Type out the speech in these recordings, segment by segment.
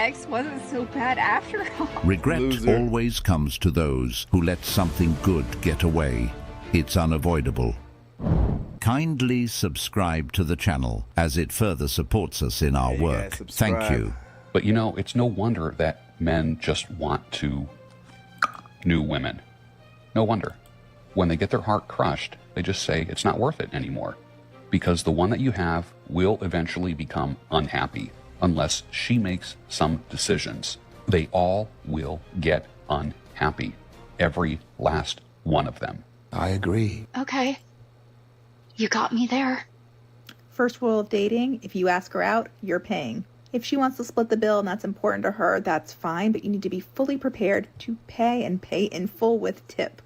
ex wasn't so bad after all. Regret Loser. always comes to those who let something good get away. It's unavoidable. Kindly subscribe to the channel as it further supports us in our work. Thank you. But you know, it's no wonder that men just want to new women. No wonder. When they get their heart crushed, they just say it's not worth it anymore. Because the one that you have will eventually become unhappy unless she makes some decisions. They all will get unhappy. Every last one of them. I agree. Okay. You got me there. First rule of dating, if you ask her out, you're paying. If she wants to split the bill and that's important to her, that's fine, but you need to be fully prepared to pay and pay in full with tip.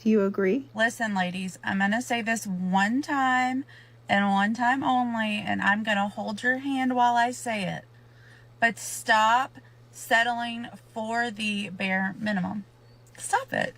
Do you agree? Listen, ladies, I'm going to say this one time and one time only, and I'm going to hold your hand while I say it. But stop settling for the bare minimum. Stop it.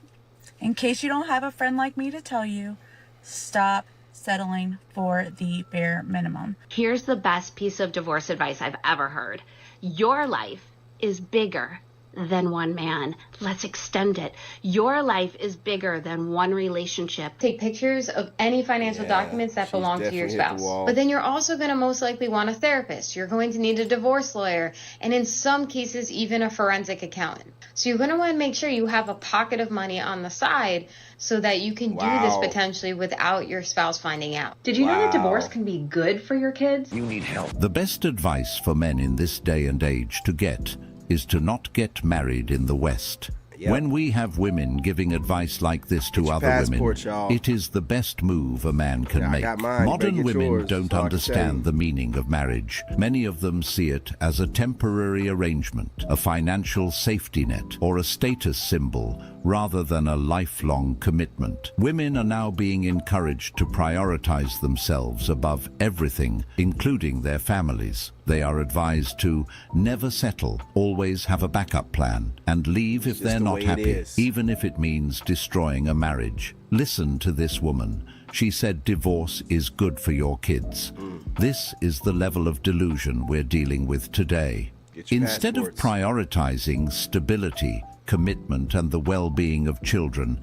In case you don't have a friend like me to tell you, stop settling for the bare minimum. Here's the best piece of divorce advice I've ever heard. Your life is bigger than one man. Let's extend it. Your life is bigger than one relationship. Take pictures of any financial documents that belong to your spouse. But then you're also going to most likely want a therapist. You're going to need a divorce lawyer, and in some cases, even a forensic accountant. So you're going to want to make sure you have a pocket of money on the side so that you can do this potentially without your spouse finding out. Did you know that divorce can be good for your kids? You need help. The best advice for men in this day and age to get is to not get married in the West. Yep. When we have women giving advice like this to other women, it is the best move a man can make. Modern women don't understand the meaning of marriage. Many of them see it as a temporary arrangement, a financial safety net, or a status symbol, rather than a lifelong commitment. Women are now being encouraged to prioritize themselves above everything, including their families. They are advised to never settle, always have a backup plan, and leave if they're not happy, even if it means destroying a marriage. Listen to this woman. She said divorce is good for your kids. This is the level of delusion we're dealing with today. Instead of prioritizing stability, commitment, and the well-being of children,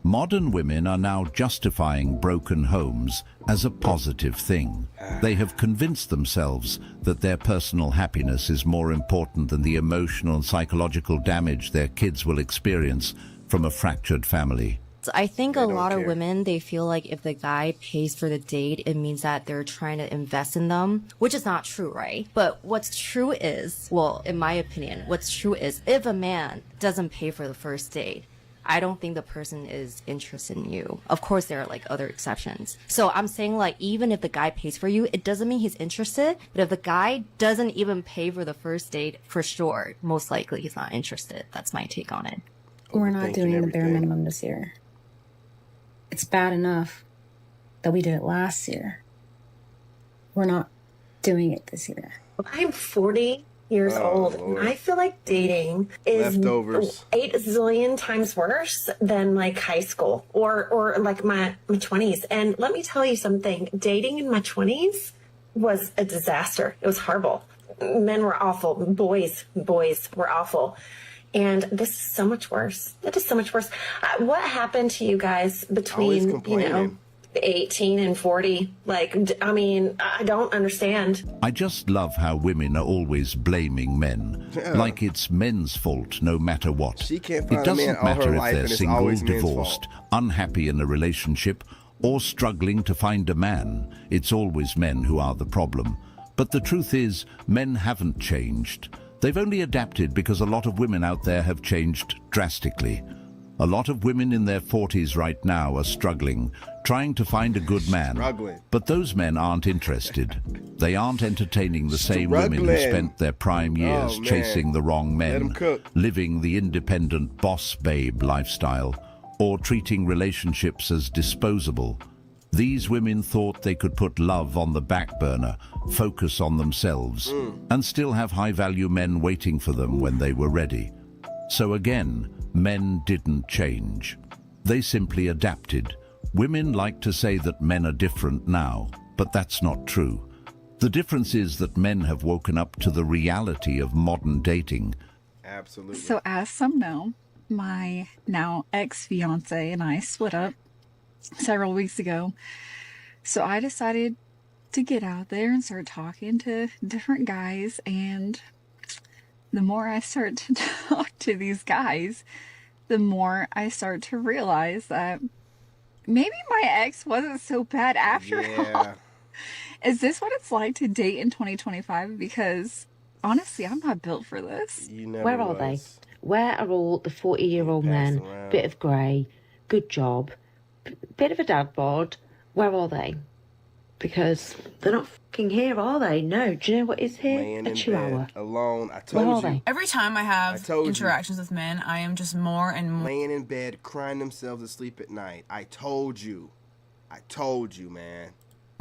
modern women are now justifying broken homes as a positive thing. They have convinced themselves that their personal happiness is more important than the emotional and psychological damage their kids will experience from a fractured family. I think a lot of women, they feel like if the guy pays for the date, it means that they're trying to invest in them, which is not true, right? But what's true is, well, in my opinion, what's true is if a man doesn't pay for the first date, I don't think the person is interested in you. Of course, there are like other exceptions. So I'm saying like, even if the guy pays for you, it doesn't mean he's interested. But if the guy doesn't even pay for the first date, for sure, most likely he's not interested. That's my take on it. We're not doing the bare minimum this year. It's bad enough that we did it last year. We're not doing it this year. I'm 40 years old, and I feel like dating is 8 zillion times worse than like high school or like my 20s. And let me tell you something, dating in my 20s was a disaster. It was horrible. Men were awful. Boys were awful. And this is so much worse. It is so much worse. What happened to you guys between, 18 and 40? Like, I mean, I don't understand. I just love how women are always blaming men, like it's men's fault no matter what. It doesn't matter if they're single, divorced, unhappy in a relationship, or struggling to find a man. It's always men who are the problem. But the truth is, men haven't changed. They've only adapted because a lot of women out there have changed drastically. A lot of women in their 40s right now are struggling, trying to find a good man. But those men aren't interested. They aren't entertaining the same women who spent their prime years chasing the wrong men, living the independent boss babe lifestyle, or treating relationships as disposable. These women thought they could put love on the back burner, focus on themselves, and still have high-value men waiting for them when they were ready. So again, men didn't change. They simply adapted. Women like to say that men are different now, but that's not true. The difference is that men have woken up to the reality of modern dating. Absolutely. So as some know, my now ex-fiance and I split up several weeks ago. So I decided to get out there and start talking to different guys. And the more I start to talk to these guys, the more I start to realize that maybe my ex wasn't so bad after all. Is this what it's like to date in 2025? Because honestly, I'm not built for this. Where are they? Where are all the 40-year-old men? Bit of grey, good job, bit of a dad bod. Where are they? Because they're not fucking here, are they? No. Do you know what is here? Laying a chihuahua. Alone. I told you. Every time I have interactions with men, I am just more and more laying in bed, crying themselves to sleep at night. I told you. I told you, man.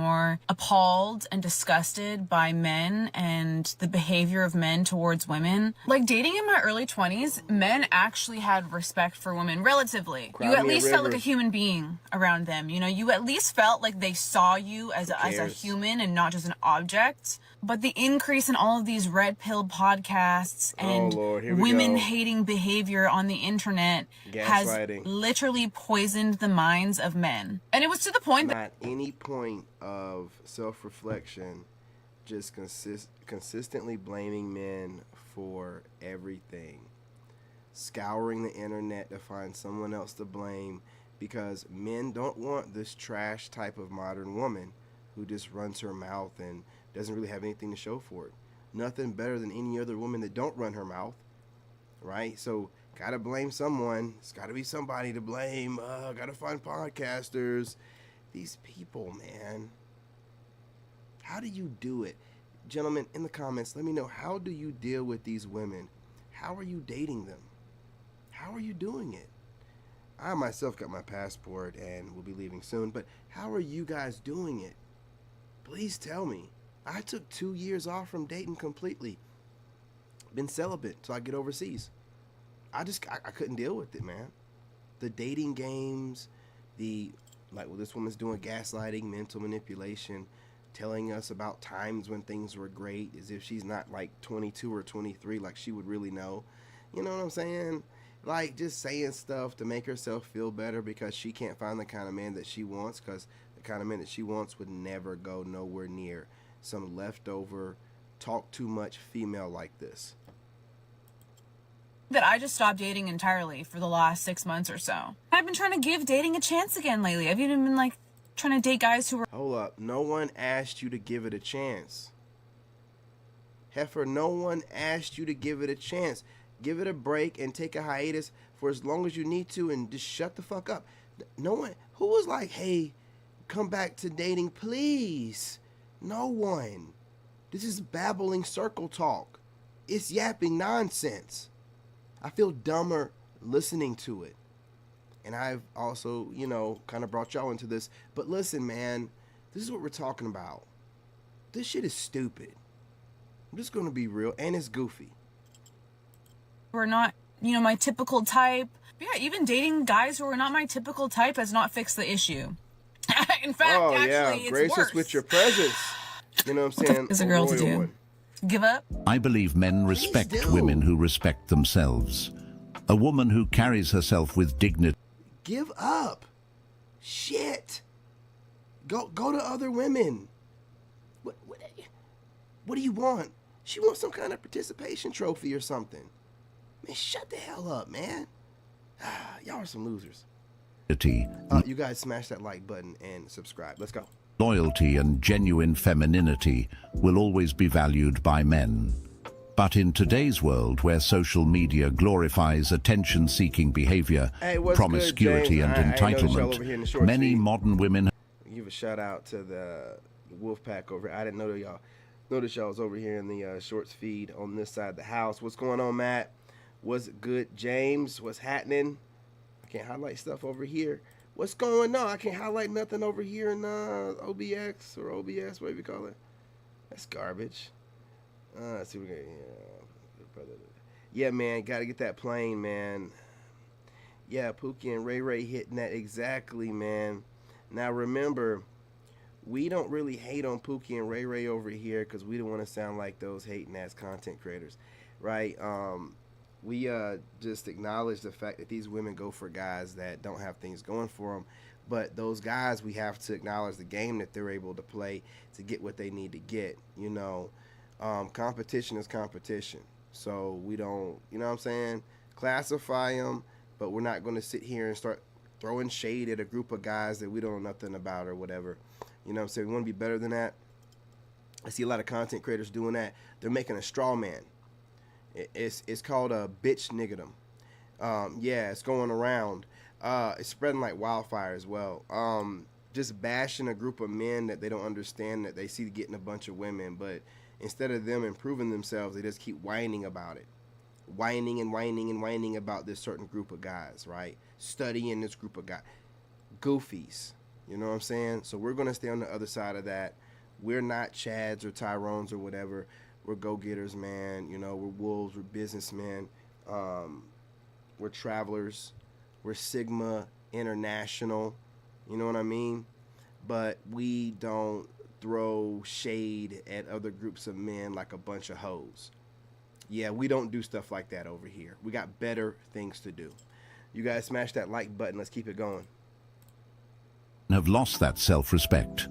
More appalled and disgusted by men and the behavior of men towards women. Like dating in my early 20s, men actually had respect for women, relatively. You at least felt like a human being around them. You know, you at least felt like they saw you as a human and not just an object. But the increase in all of these red pill podcasts and women-hating behavior on the internet has literally poisoned the minds of men. And it was to the point that at any point of self-reflection, just consistently blaming men for everything, scouring the internet to find someone else to blame, because men don't want this trash type of modern woman who just runs her mouth and doesn't really have anything to show for it. Nothing better than any other woman that don't run her mouth, right? So gotta blame someone. It's gotta be somebody to blame. Gotta find podcasters. These people, man. How do you do it? Gentlemen, in the comments, let me know, how do you deal with these women? How are you dating them? How are you doing it? I myself got my passport and will be leaving soon, but how are you guys doing it? Please tell me. I took 2 years off from dating completely. Been celibate till I get overseas. I couldn't deal with it, man. The dating games, like what this woman's doing, gaslighting, mental manipulation, telling us about times when things were great, as if she's not like 22 or 23, like she would really know. You know what I'm saying? Like just saying stuff to make herself feel better because she can't find the kind of man that she wants, because the kind of man that she wants would never go nowhere near some leftover, talk too much female like this. That I just stopped dating entirely for the last 6 months or so. I've been trying to give dating a chance again lately. I've even been like trying to date guys who were... Hold up. No one asked you to give it a chance. Heifer, no one asked you to give it a chance. Give it a break and take a hiatus for as long as you need to and just shut the fuck up. No one... Who was like, hey, come back to dating, please? No one. This is babbling circle talk. It's yapping nonsense. I feel dumber listening to it. And I've also, kind of brought y'all into this. But listen, man, this is what we're talking about. This shit is stupid. I'm just going to be real. And it's goofy. We're not, my typical type. Yeah, even dating guys who are not my typical type has not fixed the issue. In fact, actually, it's grace worse. us with your presence. You know what I'm saying? What is a girl to do? One. Give up? I believe men respect women who respect themselves. A woman who carries herself with dignity. Give up. Shit. Go to other women. What do you want? She wants some kind of participation trophy or something. Man, shut the hell up, man. Y'all are some losers. You guys smash that like button and subscribe. Let's go. Loyalty and genuine femininity will always be valued by men. But in today's world, where social media glorifies attention-seeking behavior, promiscuity and entitlement, many modern women... Give a shout out to the wolf pack over here. I didn't know that y'all noticed y'all was over here in the shorts feed on this side of the house. What's going on, Matt? What's good, James? What's happening? I can't highlight stuff over here. What's going on? I can't highlight nothing over here in OBX or OBS, whatever you call it. That's garbage. Let's see, yeah, man, got to get that plane, man. Yeah, Pookie and Ray Ray hitting that exactly, man. Now remember, we don't really hate on Pookie and Ray Ray over here because we don't want to sound like those hating ass content creators, right? We just acknowledge the fact that these women go for guys that don't have things going for them, but those guys, we have to acknowledge the game that they're able to play to get what they need to get. You know, competition is competition, so we don't, you know what I'm saying, classify them, but we're not going to sit here and start throwing shade at a group of guys that we don't know nothing about or whatever. You know what I'm saying? We want to be better than that. I see a lot of content creators doing that. They're making a straw man. It's called a bitch niggerdom. Yeah, it's going around. It's spreading like wildfire as well. Just bashing a group of men that they don't understand, that they see getting a bunch of women, but instead of them improving themselves, they just keep whining about it. Whining and whining and whining about this certain group of guys, right? Studying this group of guys. Goofies. You know what I'm saying? So we're going to stay on the other side of that. We're not Chads or Tyrones or whatever. We're go-getters, man. You know, we're wolves. We're businessmen. We're travelers. We're Sigma International. You know what I mean? But we don't throw shade at other groups of men like a bunch of hoes. Yeah, we don't do stuff like that over here. We got better things to do. You guys smash that like button. Let's keep it going. Have lost that self-respect,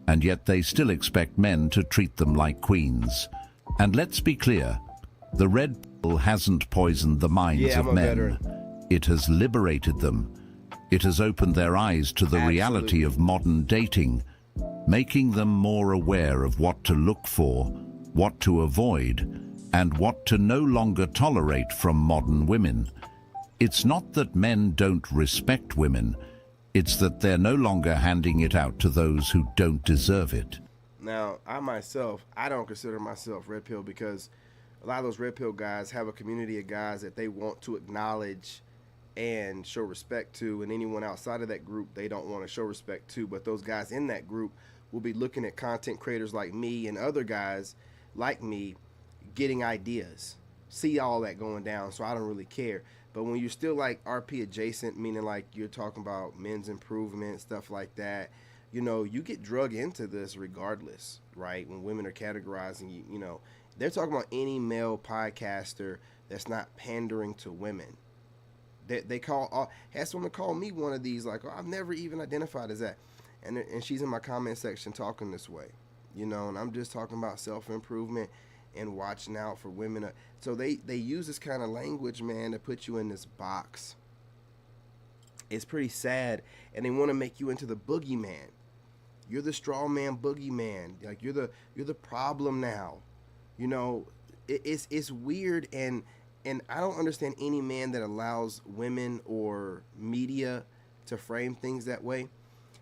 and yet they still expect men to treat them like queens. And let's be clear, the red pill hasn't poisoned the minds of men. Veteran. It has liberated them. It has opened their eyes to the reality of modern dating, making them more aware of what to look for, what to avoid, and what to no longer tolerate from modern women. It's not that men don't respect women, it's that they're no longer handing it out to those who don't deserve it. Now, I don't consider myself red pill because a lot of those red pill guys have a community of guys that they want to acknowledge and show respect to, and anyone outside of that group they don't want to show respect to. But those guys in that group will be looking at content creators like me and other guys like me getting ideas, see all that going down, so I don't really care. But when you're still like RP adjacent, meaning like you're talking about men's improvement, stuff like that, you know, you get drug into this regardless, right? When women are categorizing you, you know, they're talking about any male podcaster that's not pandering to women. They had someone call me one of these, like, oh, I've never even identified as that. And she's in my comment section talking this way, you know, and I'm just talking about self-improvement and watching out for women. So they use this kind of language, man, to put you in this box. It's pretty sad, and they want to make you into the boogeyman. You're the straw man boogeyman. Like you're the problem now. You know, it's weird, and I don't understand any man that allows women or media to frame things that way.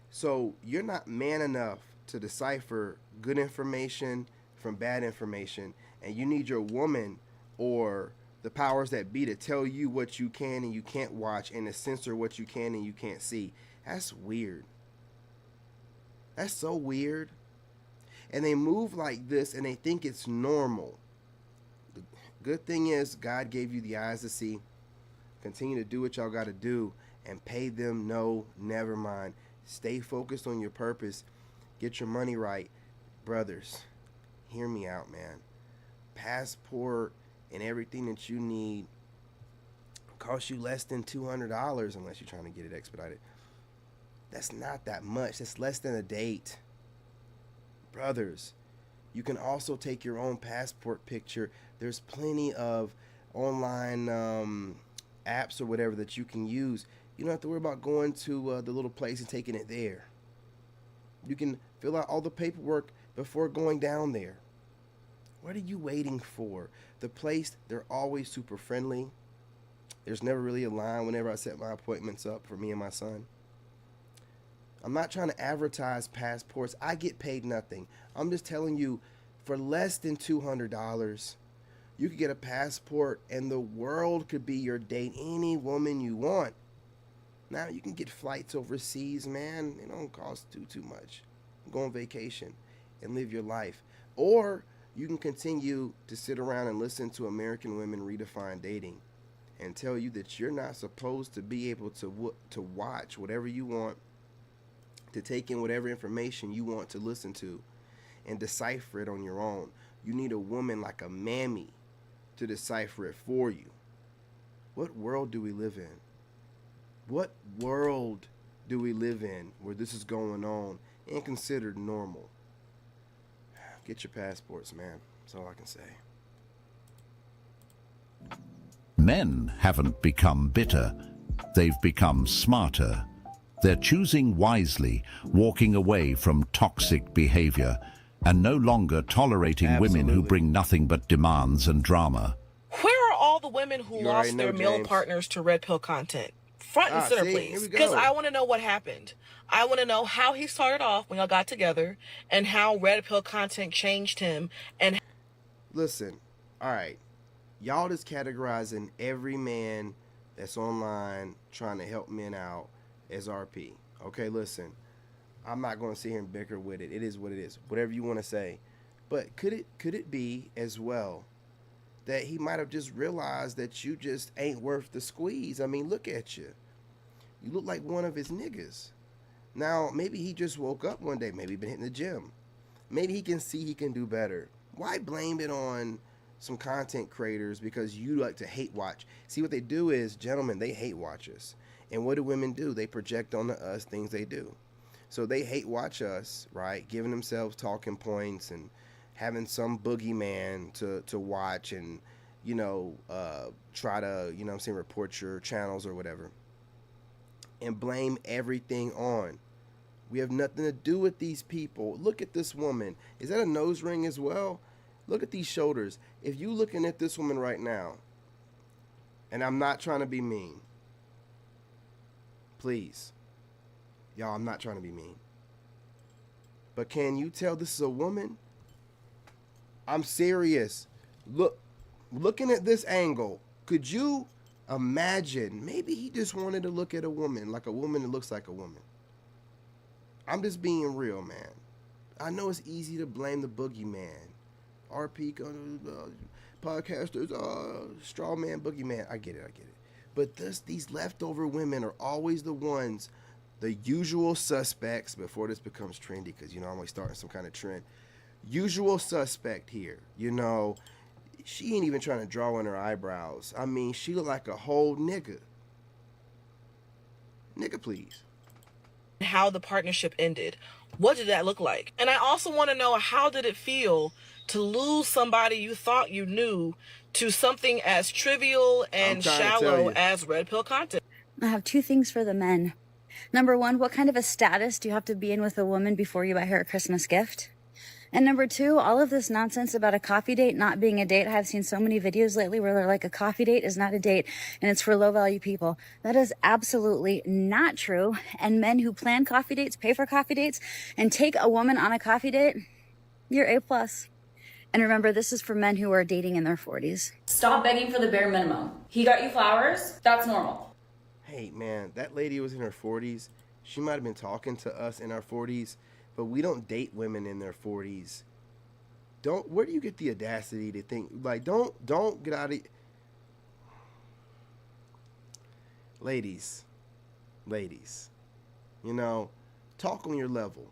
So you're not man enough to decipher good information from bad information, and you need your woman or the powers that be to tell you what you can and you can't watch, and to censor what you can and you can't see. That's weird. That's so weird. And they move like this and they think it's normal. The good thing is God gave you the eyes to see. Continue to do what y'all got to do and pay them no, never mind. Stay focused on your purpose. Get your money right. Brothers, hear me out, man. Passport and everything that you need costs you less than $200 unless you're trying to get it expedited. That's not that much. That's less than a date. Brothers, you can also take your own passport picture. There's plenty of online apps or whatever that you can use. You don't have to worry about going to the little place and taking it there. You can fill out all the paperwork before going down there. What are you waiting for? The place, they're always super friendly. There's never really a line whenever I set my appointments up for me and my son. I'm not trying to advertise passports. I get paid nothing. I'm just telling you, for less than $200, you could get a passport and the world could be your date. Any woman you want. Now, you can get flights overseas, man. It don't cost too much. Go on vacation and live your life. Or you can continue to sit around and listen to American women redefine dating and tell you that you're not supposed to be able to watch whatever you want, to take in whatever information you want to listen to and decipher it on your own. You need a woman like a mammy to decipher it for you. What world do we live in? What world do we live in where this is going on and considered normal? Get your passports, man. That's all I can say. Men haven't become bitter. They've become smarter. They're choosing wisely, walking away from toxic behavior, and no longer tolerating women who bring nothing but demands and drama. Where are all the women who lost their male partners to red pill content? Front and center, please. Because I want to know what happened. I want to know how he started off when y'all got together and how red pill content changed him. And listen, all right. Y'all just categorizing every man that's online trying to help men out as RP. Okay, listen. I'm not going to sit here and bicker with it. It is what it is. Whatever you want to say. But could it be as well that he might have just realized that you just ain't worth the squeeze? I mean, look at you. You look like one of his niggas. Now, maybe he just woke up one day. Maybe been hitting the gym. Maybe he can see he can do better. Why blame it on some content creators because you like to hate watch? See, what they do is, gentlemen, they hate watch us. And what do women do? They project onto us things they do. So they hate watch us, right? Giving themselves talking points and having some boogeyman to watch and, you know, try to, you know what I'm saying, report your channels or whatever. And blame everything on. We have nothing to do with these people. Look at this woman. Is that a nose ring as well? Look at these shoulders. If you looking at this woman right now, and I'm not trying to be mean, please, y'all, I'm not trying to be mean, but can you tell this is a woman? I'm serious. Looking at this angle, could you imagine maybe he just wanted to look at a woman, like a woman that looks like a woman? I'm just being real, man. I know it's easy to blame the boogeyman. RP podcasters, straw man, boogeyman. I get it. But these leftover women are always the ones, the usual suspects, before this becomes trendy, because, you know, I'm always starting some kind of trend. Usual suspect here, you know. She ain't even trying to draw in her eyebrows. I mean, she look like a whole nigga. Nigga, please. how the partnership ended. What did that look like? And I also want to know, how did it feel to lose somebody you thought you knew to something as trivial and shallow as red pill content? I have two things for the men. Number one, what kind of a status do you have to be in with a woman before you buy her a Christmas gift? And number two, all of this nonsense about a coffee date not being a date. I've seen so many videos lately where they're like, a coffee date is not a date and it's for low value people. That is absolutely not true. And men who plan coffee dates, pay for coffee dates, and take a woman on a coffee date, you're A+. And remember, this is for men who are dating in their 40s. Stop begging for the bare minimum. He got you flowers, that's normal. Hey man, that lady was in her 40s. She might have been talking to us in our 40s, but we don't date women in their 40s. Where do you get the audacity to think, like, don't get out of... Ladies, you know, talk on your level.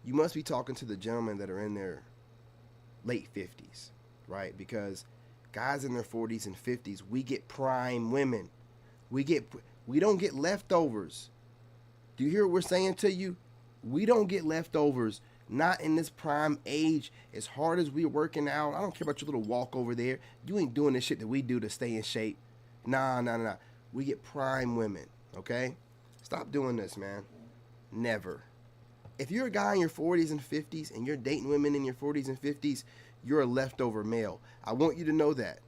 You must be talking to the gentlemen that are in their late 50s, right? Because guys in their 40s and 50s, we get prime women. We don't get leftovers. Do you hear what we're saying to you? We don't get leftovers, not in this prime age. As hard as we're working out, I don't care about your little walk over there. You ain't doing the shit that we do to stay in shape. Nah. We get prime women, okay? Stop doing this, man. Never. If you're a guy in your 40s and 50s and you're dating women in your 40s and 50s, you're a leftover male. I want you to know that.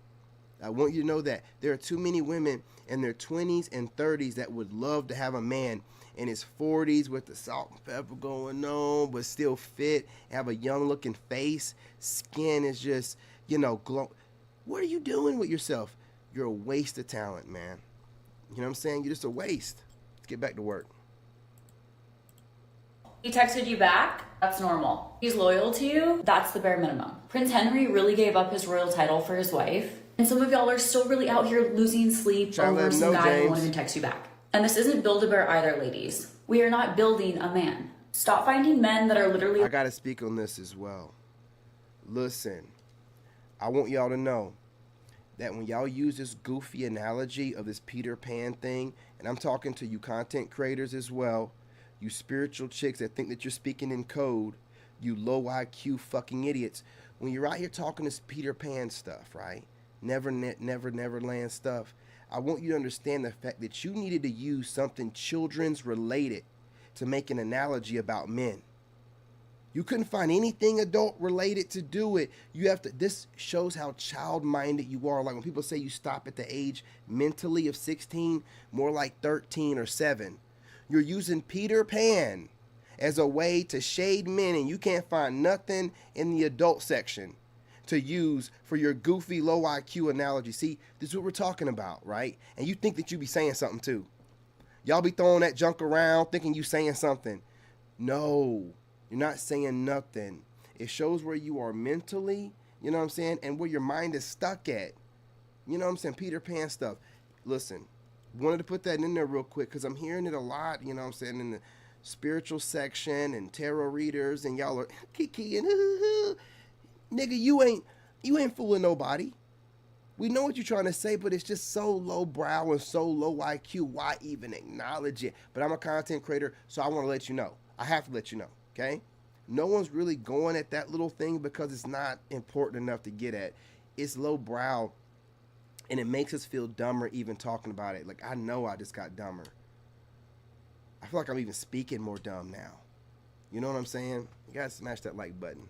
There are too many women in their 20s and 30s that would love to have a man in his 40s with the salt and pepper going on, but still fit, have a young looking face, skin is just, you know, glow. What are you doing with yourself? You're a waste of talent, man. You know what I'm saying? You're just a waste. Let's get back to work. He texted you back, that's normal. He's loyal to you, that's the bare minimum. Prince Henry really gave up his royal title for his wife, and some of y'all are still really out here losing sleep over some guy who won't even text you back. And this isn't Build-A-Bear either, ladies. We are not building a man. Stop finding men that are literally... I got to speak on this as well. Listen, I want y'all to know that when y'all use this goofy analogy of this Peter Pan thing, and I'm talking to you content creators as well, you spiritual chicks that think that you're speaking in code, you low IQ fucking idiots, when you're out here talking this Peter Pan stuff, right? Neverland stuff, I want you to understand the fact that you needed to use something children's related to make an analogy about men. You couldn't find anything adult related to do it. You have to, this shows how child-minded you are. Like when people say you stop at the age mentally of 16, more like 13 or 7. You're using Peter Pan as a way to shade men, and you can't find nothing in the adult section to use for your goofy low IQ analogy. See, this is what we're talking about, right? And you think that you be saying something too. Y'all be throwing that junk around thinking you saying something. No, you're not saying nothing. It shows where you are mentally, you know what I'm saying, and where your mind is stuck at. You know what I'm saying? Peter Pan stuff. Listen, wanted to put that in there real quick because I'm hearing it a lot, you know what I'm saying, in the spiritual section and tarot readers, and y'all are kiki and nigga, you ain't fooling nobody. We know what you're trying to say, but it's just so low brow and so low IQ. Why even acknowledge it? But I'm a content creator, so I want to let you know. I have to let you know, okay? No one's really going at that little thing because it's not important enough to get at. It's low brow, and it makes us feel dumber even talking about it. Like, I know I just got dumber. I feel like I'm even speaking more dumb now. You know what I'm saying? You gotta smash that like button.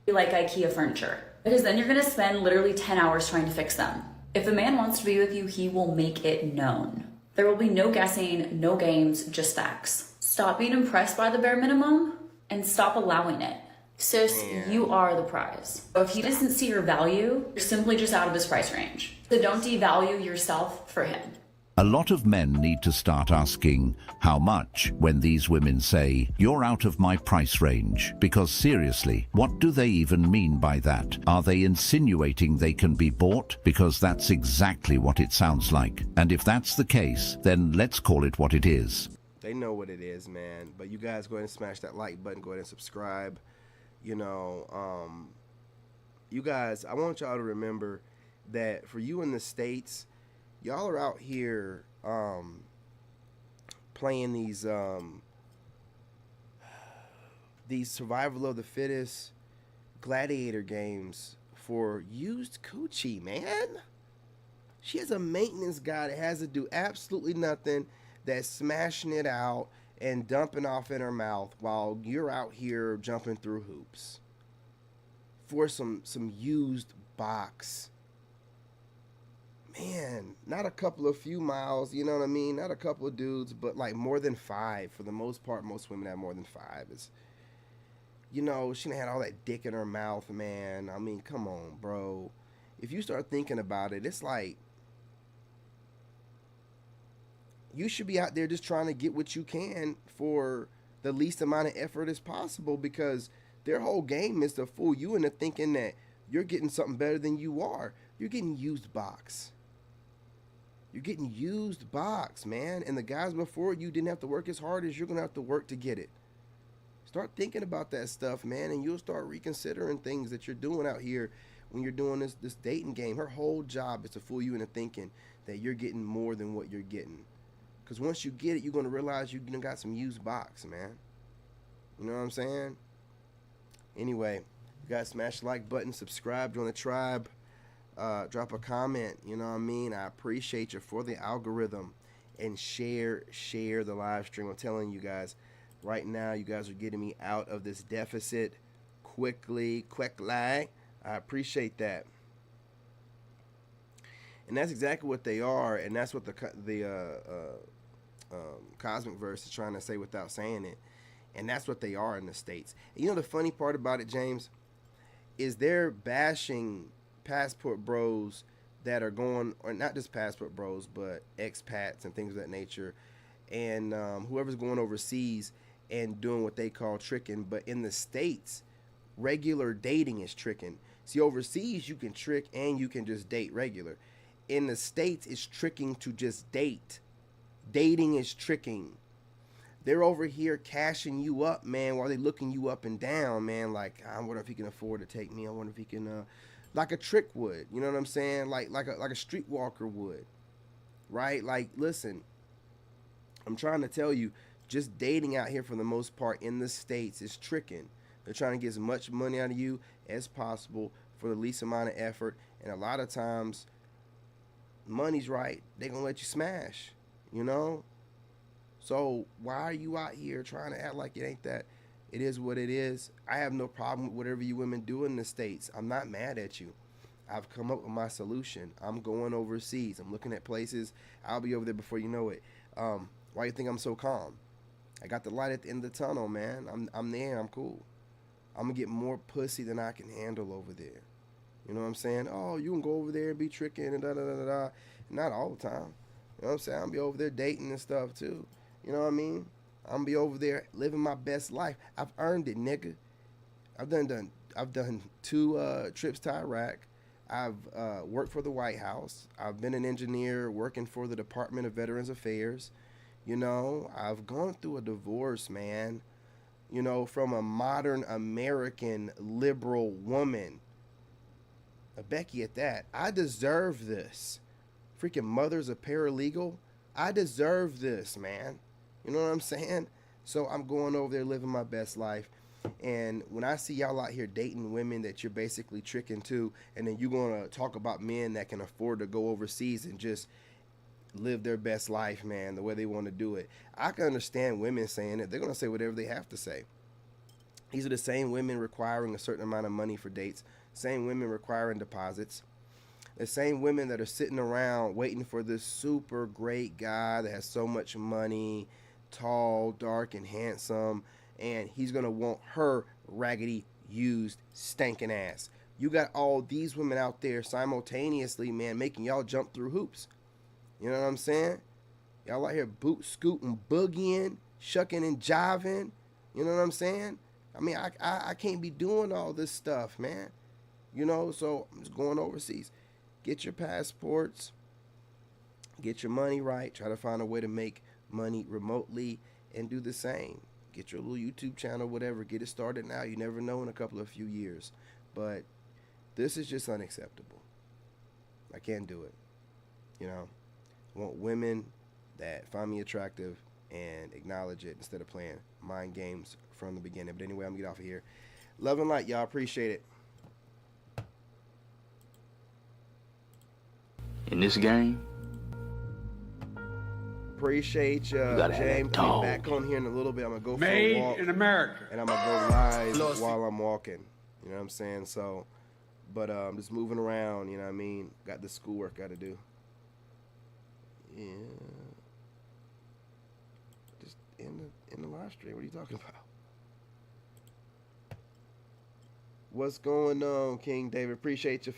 Like IKEA furniture, because then you're going to spend literally 10 hours trying to fix them. If a man wants to be with you, he will make it known. There will be no guessing, no games, just facts. Stop being impressed by the bare minimum and stop allowing it. Sis, you are the prize. So if he doesn't see your value, you're simply just out of his price range. So don't devalue yourself for him. A lot of men need to start asking, how much, when these women say, you're out of my price range? Because seriously, what do they even mean by that? Are they insinuating they can be bought? Because that's exactly what it sounds like. And if that's the case, then let's call it what it is. They know what it is, man. But you guys go ahead and smash that like button. Go ahead and subscribe. You know, you guys, I want y'all to remember that for you in the States, y'all are out here playing these survival of the fittest gladiator games for used coochie, man. She has a maintenance guy that has to do absolutely nothing, that's smashing it out and dumping off in her mouth while you're out here jumping through hoops for some used box. Man, not a couple of few miles, you know what I mean? Not a couple of dudes, but like more than 5. For the most part, most women have more than 5. It's, you know, she had all that dick in her mouth, man. I mean, come on, bro. If you start thinking about it, it's like you should be out there just trying to get what you can for the least amount of effort as possible, because their whole game is to fool you into thinking that you're getting something better than you are. You're getting used box. You're getting used box, man. And the guys before you didn't have to work as hard as you're going to have to work to get it. Start thinking about that stuff, man, and you'll start reconsidering things that you're doing out here when you're doing this dating game. Her whole job is to fool you into thinking that you're getting more than what you're getting. Because once you get it, you're going to realize you got some used box, man. You know what I'm saying? Anyway, you guys smash the like button, subscribe, join the tribe. Drop a comment, you know what I mean? I appreciate you for the algorithm, and share the live stream. I'm telling you guys, right now, you guys are getting me out of this deficit quickly. I appreciate that. And that's exactly what they are, and that's what the Cosmic Verse is trying to say without saying it. And that's what they are in the States. And you know the funny part about it, James, is they're bashing passport bros that are going, or not just passport bros, but expats and things of that nature, and whoever's going overseas and doing what they call tricking. But in the States, regular dating is tricking. See, overseas you can trick and you can just date regular. In the States, it's tricking to just date. Dating is tricking. They're over here cashing you up, man, while they looking you up and down, man. Like, I wonder if he can afford to take me. I wonder if he can, like a trick would. You know what I'm saying? Like a streetwalker would, right? Like, listen, I'm trying to tell you, just dating out here for the most part in the States is tricking. They're trying to get as much money out of you as possible for the least amount of effort. And a lot of times, money's right. They're going to let you smash, you know? So why are you out here trying to act like it ain't that? It is what it is. I have no problem with whatever you women do in the States. I'm not mad at you. I've come up with my solution. I'm going overseas. I'm looking at places. I'll be over there before you know it. Why you think I'm so calm? I got the light at the end of the tunnel, man. I'm there. I'm cool. I'm going to get more pussy than I can handle over there. You know what I'm saying? Oh, you can go over there and be tricking and da-da-da-da-da. Not all the time. You know what I'm saying? I'll be over there dating and stuff, too. You know what I mean? I'm going to be over there living my best life. I've earned it, nigga. I've done 2 trips to Iraq. I've worked for the White House. I've been an engineer working for the Department of Veterans Affairs. You know, I've gone through a divorce, man. You know, from a modern American liberal woman. A Becky at that. I deserve this. Freaking mother's a paralegal. I deserve this, man. You know what I'm saying? So I'm going over there living my best life. And when I see y'all out here dating women that you're basically tricking to, and then you're going to talk about men that can afford to go overseas and just live their best life, man, the way they want to do it. I can understand women saying it. They're going to say whatever they have to say. These are the same women requiring a certain amount of money for dates, same women requiring deposits, the same women that are sitting around waiting for this super great guy that has so much money, tall, dark, and handsome, and he's going to want her raggedy, used, stinking ass. You got all these women out there simultaneously, man, making y'all jump through hoops. You know what I'm saying? Y'all out here boot scooting, boogieing, shucking and jiving. You know what I'm saying? I mean, I can't be doing all this stuff, man. You know, so I'm just going overseas. Get your passports. Get your money right. Try to find a way to make money remotely and do the same. Get your little YouTube channel, whatever. Get it started now. You never know in a few years. But this is just unacceptable. I can't do it. You know, I want women that find me attractive and acknowledge it instead of playing mind games from the beginning. But anyway, I'm going to get off of here. Love and light, y'all. Appreciate it. In this game, appreciate you, James. I'll be back on here in a little bit. I'm going to go for a walk. Made in America. And I'm going to go live while I'm walking. You know what I'm saying? So, but I'm just moving around, you know what I mean? Got the schoolwork got to do. Yeah. Just in the live stream. What are you talking about? What's going on, King David? Appreciate you.